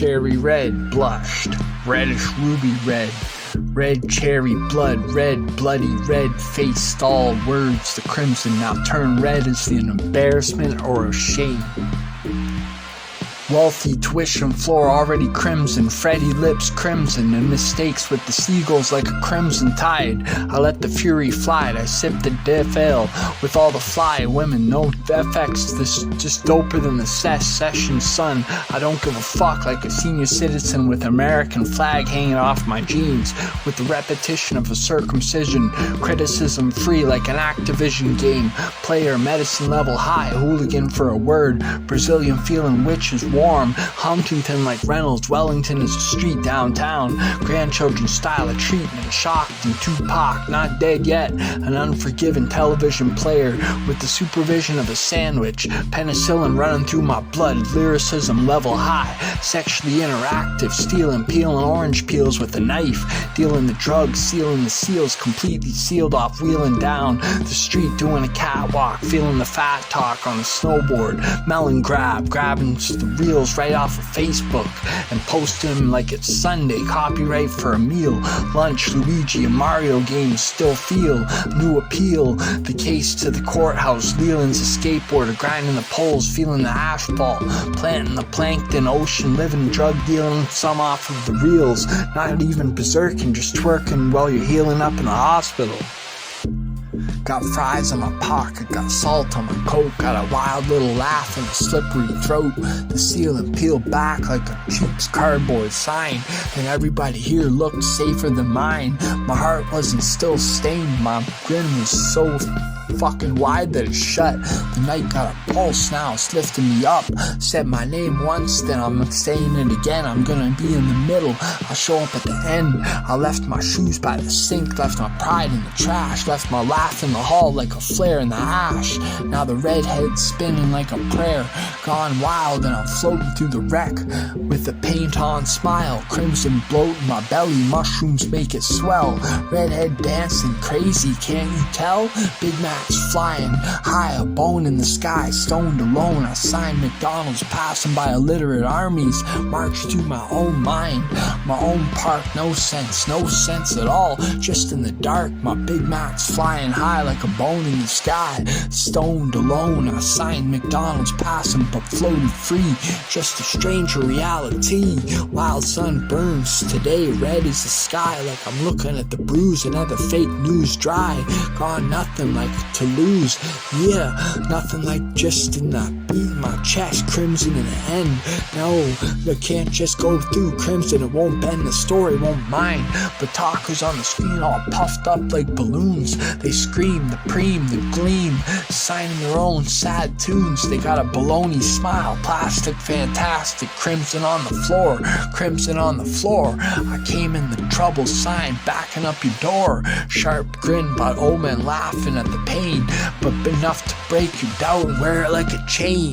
cherry red, blushed, reddish ruby red. Red cherry blood, red bloody red, faced all words the crimson, now turn red as an embarrassment or a shame. Wealthy tuition floor already crimson, Freddy lips crimson, and mistakes with the seagulls like a crimson tide. I let the fury fly, I sip the death ale with all the fly women. No FX, this just doper than the session sun. I don't give a fuck like a senior citizen with American flag hanging off my jeans, with the repetition of a circumcision. Criticism free like an Activision game. Player medicine level high, hooligan for a word. Brazilian feeling witches warm. Huntington like Reynolds, Wellington is a street downtown. Grandchildren style of treatment, shocked and Tupac, not dead yet. An unforgiven television player with the supervision of a sandwich. Penicillin running through my blood, lyricism level high. Sexually interactive, stealing, peeling orange peels with a knife. Dealing the drugs, sealing the seals, completely sealed off, wheeling down the street, doing a catwalk, feeling the fat talk on a snowboard. Melon grabbing the reels right off of Facebook and posting them like it's Sunday. Copyright for a meal, lunch, Luigi and Mario games still feel new appeal. The case to the courthouse, Leland's a skateboarder, grinding the poles, feeling the asphalt, planting the plankton, ocean, living, drug dealing, some off of the reels. Not even berserking, just twerking while you're healing up in a hospital. Got fries on my pocket, got salt on my coat, got a wild little laugh and a slippery throat. The ceiling peeled back like a cheap cardboard sign, and everybody here looked safer than mine. My heart wasn't still stained, my grin was so fucking wide that it's shut. The night got a pulse now, it's lifting me up. Said my name once, then I'm saying it again. I'm gonna be in the middle, I'll show up at the end. I left my shoes by the sink, left my pride in the trash, left my laugh in the hall like a flare in the ash. Now the redhead's spinning like a prayer, gone wild and I'm floating through the wreck with a paint-on smile. Crimson bloat in my belly, mushrooms make it swell. Redhead dancing crazy, can't you tell? Big Mac's flying high, a bone in the sky, stoned alone. I signed McDonald's, passing by illiterate armies, marched to my own mind, my own park. No sense at all, just in the dark. My Big Mac's flying high like a bone in the sky, stoned alone. I signed McDonald's, passing but floated free, just a stranger reality. Wild sun burns today, red as the sky, like I'm looking at the bruise and other fake news dry. Gone nothing like to lose, yeah, nothing like just in the beat in my chest, crimson in the end. No, they can't just go through crimson, it won't bend, the story won't mind. The talkers on the screen all puffed up like balloons, they scream the preem, the gleam, signing their own sad tunes. They got a baloney smile, plastic fantastic, crimson on the floor, crimson on the floor. I came in the trouble sign, backing up your door, sharp grin but omen, laughing at the pain, but enough to break your doubt and wear it like a chain.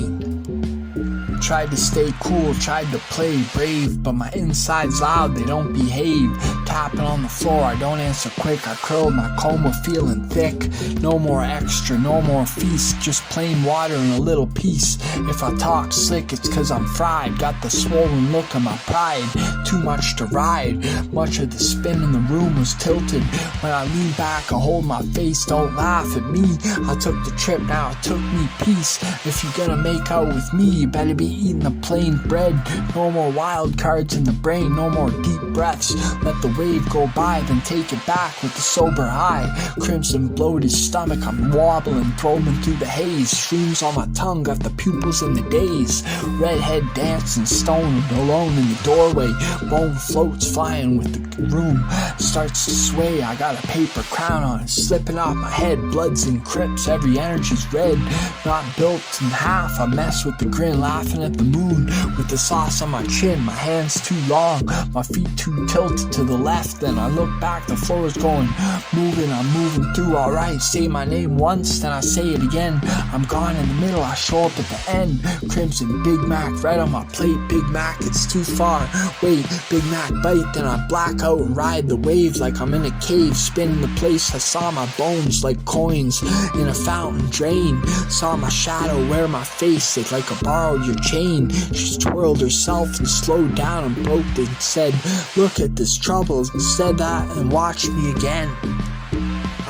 Tried to stay cool, tried to play brave, but my inside's loud, they don't behave. Tapping on the floor, I don't answer quick. I curled my coma feeling thick. No more extra, no more feast, just plain water and a little peace. If I talk slick, it's cause I'm fried. Got the swollen look of my pride, too much to ride. Much of the spin in the room was tilted. When I lean back, I hold my face, don't laugh at me. I took the trip, now it took me peace. If you're gonna make out with me, you better be eating the plain bread. No more wild cards in the brain, no more deep breaths. Let the wave go by, then take it back with the sober eye. Crimson blowed his stomach, I'm wobbling, probing through the haze. Streams on my tongue, got the pupils in the daze. Redhead dancing, stoned, alone in the doorway. Bone floats flying with the room, starts to sway. I got a paper crown on, slipping off my head. Bloods and crips, every energy's red. Not built in half, I mess with the grin, laughing at the moon with the sauce on my chin. My hands too long, my feet too tilted to the left. Then I look back, the floor is going, moving, I'm moving through alright. Say my name once, then I say it again. I'm gone in the middle, I show up at the end. Crimson, Big Mac, right on my plate. Big Mac, it's too far. Wait, Big Mac bite, then I black out and ride the waves like I'm in a cave, spinning the place. I saw my bones like coins in a fountain drain. Saw my shadow wear my face, it's like I borrowed your chain. She twirled herself and slowed down and broke and said, "Look at this trouble," and said that and watched me again.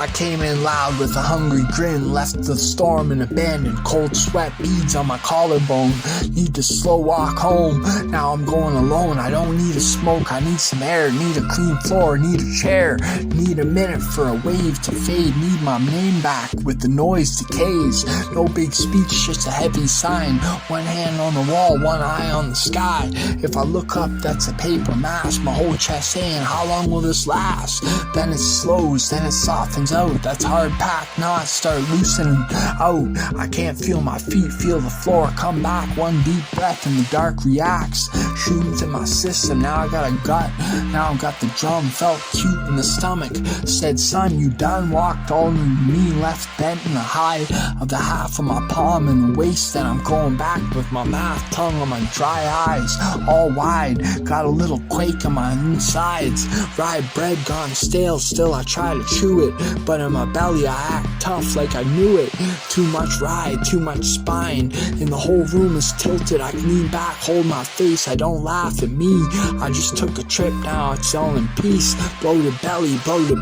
I came in loud with a hungry grin, left the storm and abandoned, cold sweat beads on my collarbone. Need to slow walk home, now I'm going alone. I don't need a smoke, I need some air, need a clean floor, need a chair, need a minute for a wave to fade, need my name back with the noise decays. No big speech, just a heavy sign, one hand on the wall, one eye on the sky. If I look up, that's a paper mask, my whole chest saying, how long will this last? Then it slows, then it softens out, that's hard packed, now I start loosening out. I can't feel my feet, feel the floor come back, one deep breath and the dark reacts, shooting to my system. Now I got a gut, now I've got the drum, felt cute in the stomach, said, son, you done? Walked all new me, left bent in the high of the half of my palm and the waist. Then I'm going back with my mouth, tongue on my dry eyes, all wide, got a little quake in my insides. Rye bread gone stale, still I try to chew it, but in my belly I act tough like I knew it. Too much rye, too much spine, and the whole room is tilted. I can lean back, hold my face, I don't laugh at me. I just took a trip, now it's all in peace. Blow to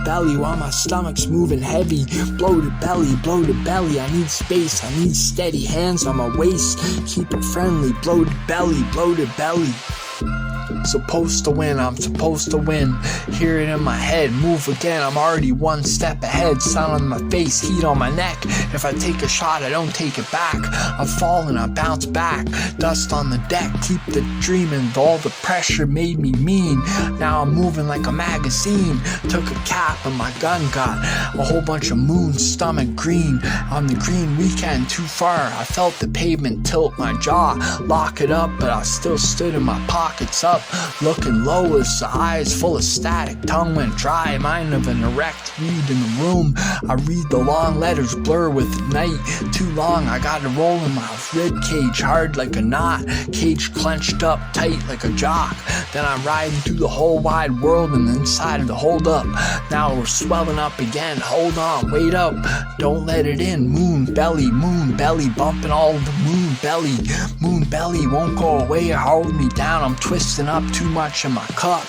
belly while my stomach's moving heavy. Blow to belly, I need space, I need steady hands on my waist. Keep it friendly, blow to belly. Supposed to win, I'm supposed to win. Hear it in my head, move again, I'm already one step ahead. Sun on my face, heat on my neck. If I take a shot, I don't take it back. I'm falling, I bounce back. Dust on the deck, keep the dreaming. All the pressure made me mean. Now I'm moving like a magazine. Took a cap and my gun got a whole bunch of moons, stomach green. On the green weekend, too far, I felt the pavement tilt my jaw. Lock it up, but I still stood in my pockets up. Looking low as the eyes full of static, tongue went dry, mind of an erect reed in the room. I read the long letters blur with the night, too long I got to roll in my rib cage, hard like a knot, cage clenched up tight like a jock. Then I'm riding through the whole wide world and inside of the hold up. Now we're swelling up again, hold on, wait up, don't let it in. Moon belly, bumping all the moon belly won't go away or hold me down. I'm twisting up too much in my cup.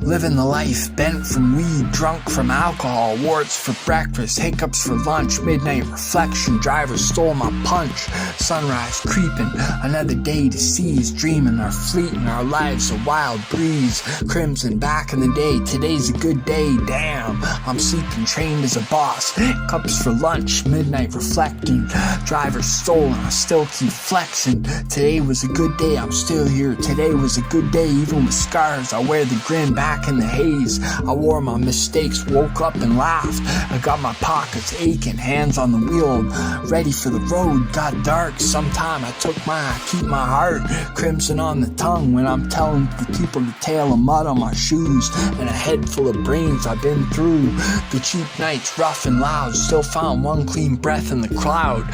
Living the life, bent from weed, drunk from alcohol, warts for breakfast, hiccups for lunch, midnight reflection, driver stole my punch, sunrise creeping, another day to seize, dreaming our fleeting, our lives a wild breeze, crimson back in the day, today's a good day, damn, I'm sleeping trained as a boss, hiccups for lunch, midnight reflecting, driver stolen, I still keep flexing, today was a good day, I'm still here, today was a good day, even with scars, I wear the grin back in the haze. I wore my mistakes, woke up and laughed. I got my pockets aching, hands on the wheel, ready for the road. Got dark, sometime I keep my heart crimson on the tongue when I'm telling the people the tale of mud on my shoes and a head full of brains I've been through. The cheap nights rough and loud, still found one clean breath in the cloud.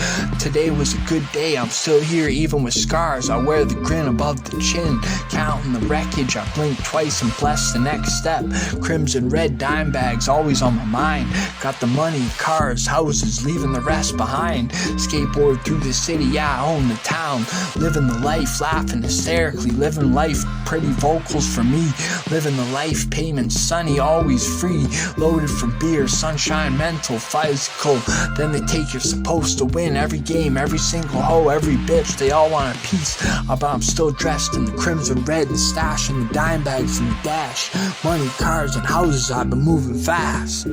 Today was a good day, I'm still here even with scars. I wear the grin above the chin, counting the wreckage. I blink twice and bless the next step. Crimson red dime bags always on my mind. Got the money, cars, houses, leaving the rest behind. Skateboard through the city, yeah, I own the town. Living the life, laughing hysterically. Living life, pretty vocals for me. Living the life, payments sunny, always free. Loaded for beer, sunshine, mental, physical. Then they take you're supposed to win. Every game, every single hoe, every bitch, they all want a piece. But I'm still dressed in the crimson red and stashing the dime bags in the dash. Money, cars, and houses, I've been moving fast.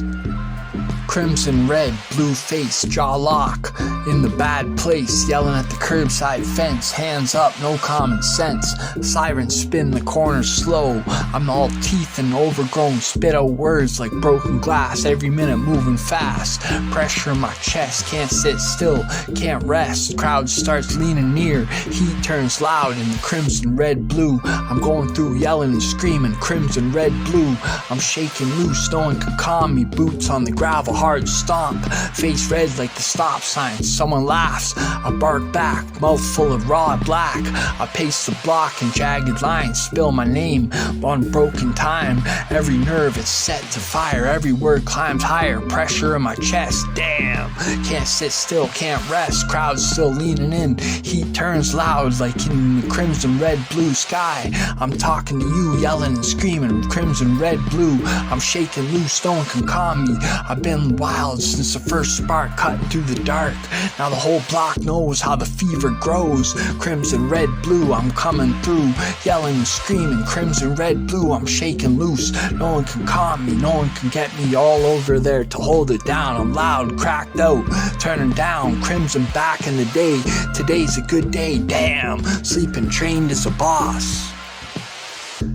Crimson red, blue face, jaw lock, in the bad place, yelling at the curbside fence, hands up, no common sense, sirens spin the corners slow, I'm all teeth and overgrown, spit out words like broken glass, every minute moving fast, pressure in my chest, can't sit still, can't rest, crowd starts leaning near, heat turns loud in the crimson red blue, I'm going through yelling and screaming, crimson red blue, I'm shaking loose, no one can calm me, boots on the gravel, hard stomp, face red like the stop sign. Someone laughs, I bark back, mouth full of raw black. I pace the block in jagged lines, spill my name on broken time. Every nerve is set to fire, every word climbs higher, pressure in my chest. Damn, can't sit still, can't rest, crowd's still leaning in. Heat turns loud like in the crimson red blue sky. I'm talking to you, yelling and screaming, crimson red blue. I'm shaking loose, no one can calm me. I've been wild since the first spark cutting through the dark. Now the whole block knows how the fever grows. Crimson red blue, I'm coming through, yelling and screaming, crimson red blue. I'm shaking loose, no one can calm me, no one can get me all over there to hold it down. I'm loud, cracked out, turning down, crimson back in the day. Today's a good day, damn, sleeping trained as a boss.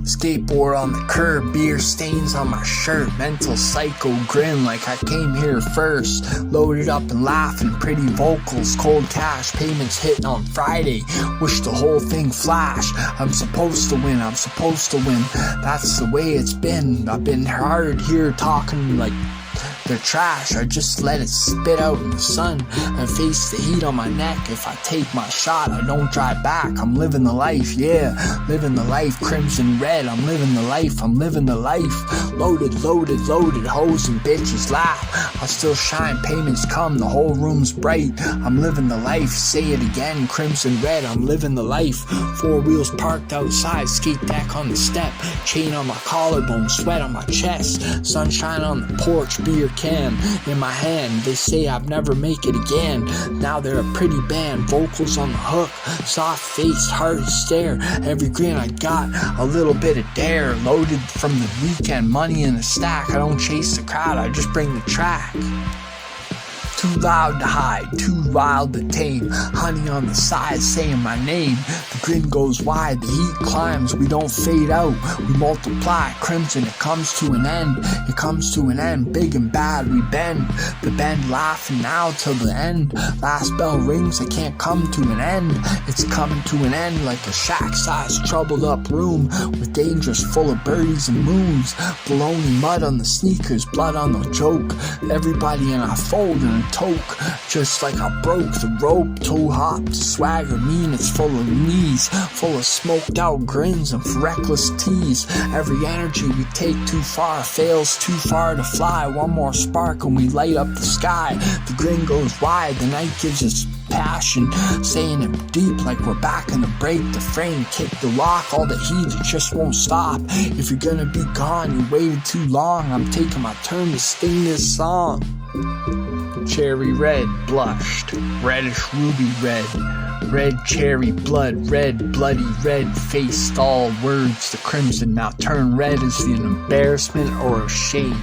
Skateboard on the curb, beer stains on my shirt, mental psycho grin like I came here first. Loaded up and laughing, pretty vocals, cold cash, payments hitting on Friday. Wish the whole thing flash. I'm supposed to win, I'm supposed to win. That's the way it's been. I've been hard here talking like they're trash. I just let it spit out in the sun and face the heat on my neck. If I take my shot, I don't drive back. I'm living the life, yeah, living the life. Crimson red, I'm living the life, I'm living the life. Loaded, loaded, loaded, hoes and bitches laugh. I still shine, payments come, the whole room's bright. I'm living the life, say it again, crimson red, I'm living the life. 4 wheels parked outside, skate deck on the step, chain on my collarbone, sweat on my chest, sunshine on the porch, beer can in my hand. They say I've never make it again. Now they're a pretty band, vocals on the hook, soft face, hard stare. Every grin I got, a little bit of dare. Loaded from the weekend, money in a stack. I don't chase the crowd, I just bring the track. Too loud to hide, too wild to tame. Honey on the side saying my name. The grin goes wide, the heat climbs, we don't fade out. We multiply, crimson, it comes to an end. It comes to an end, big and bad, we bend. The bend laughing now till the end. Last bell rings, it can't come to an end. It's coming to an end like a shack-sized troubled up room with dangers full of birdies and moons. Baloney mud on the sneakers, blood on the joke. Everybody in our fold and toke, just like I broke the rope. Toe hop, swagger mean, it's full of knees, full of smoked out grins and reckless tease. Every energy we take too far fails too far to fly. One more spark and we light up the sky. The grin goes wide, the night gives us passion, saying it deep like we're back in the break. The frame, kick the lock, all the heat, it just won't stop. If you're gonna be gone, you waited too long. I'm taking my turn to sing this song. Cherry red blushed, reddish ruby red, red cherry blood, red bloody red faced all words. The crimson now turn red as an embarrassment or a shame.